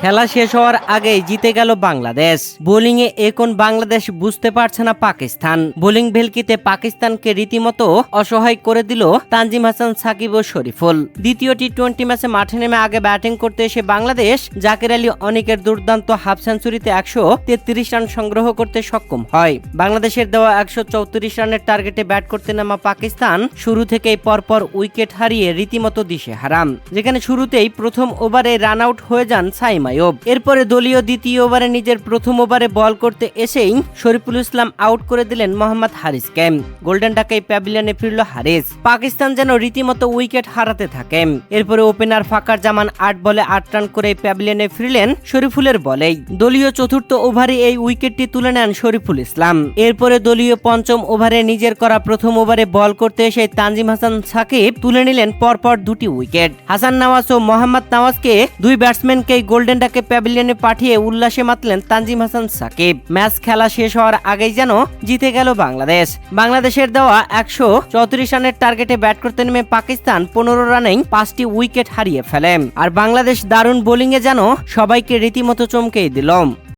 খেলা শেষ হওয়ার আগেই জিতে গেল বাংলাদেশ। বোলিংয়ে এখন বাংলাদেশ বুঝতে পারছে না পাকিস্তান। বোলিং ভেলকিতে পাকিস্তানকে রীতিমতো অসহায় করে দিল তানজিম হাসান, সাকিব ও শরীফুল। দ্বিতীয় টি-20 ম্যাচে মাঠে নেমে আগে ব্যাটিং করতে এসে বাংলাদেশ জাকের আলী অনেকের দুর্দান্ত হাফ সেঞ্চুরিতে 133 রান সংগ্রহ করতে সক্ষম হয়। বাংলাদেশের দেওয়া 134 রানের টার্গেটে ব্যাট করতে নামা পাকিস্তান শুরু থেকেই পরপর উইকেট হারিয়ে রীতিমতো দিশেহারাম, যেখানে শুরুতেই প্রথম ওভারে রান আউট হয়ে যান সাইম আইয়ুব। এরপরে দলীয় দ্বিতীয় ওভারে নিজের প্রথম ওভারে বল করতে এসেই শরীফুল ইসলাম আউট করে দিলেন মোহাম্মদ হারিসকে। গোল্ডেন ডাকাই প্যাভিলিয়নে ফিরল হারিস। পাকিস্তান যেন রীতিমতো উইকেট হারাতে থাকে। এরপরে ওপেনার ফাকার জামান 8 বলে 8 রান করে প্যাভিলিয়নে ফিরলেন শরীফুলের বলেই। দলীয় চতুর্থ ওভারে এই উইকেটটি তুলে নেন শরীফুল ইসলাম। এরপরে দলীয় পঞ্চম ওভারে নিজের করা প্রথম ওভারে বল করতে এসে তানজিম হাসান, সাকিব তুলে নিলেন পরপর দুটি উইকেট। হাসান নওয়াজ ও মোহাম্মদ নওয়াজকে দুই ব্যাটসম্যানকেই গোল্ডেন ডাকে প্যাভিলিয়নে পাঠিয়ে উল্লাসে মাতলেন তানজিম হাসান, সাকিব। ম্যাচ খেলা শেষ হওয়ার আগেই যেন জিতে গেল বাংলাদেশ। বাংলাদেশের দেওয়া 134 রানের টার্গেটে ব্যাট করতে নেমে পাকিস্তান 15 রানেই 5টি উইকেট হারিয়ে ফেলে। আর বাংলাদেশ দারুণ বোলিংয়ে যেন সবাইকে রীতিমতো চমকেই দিল।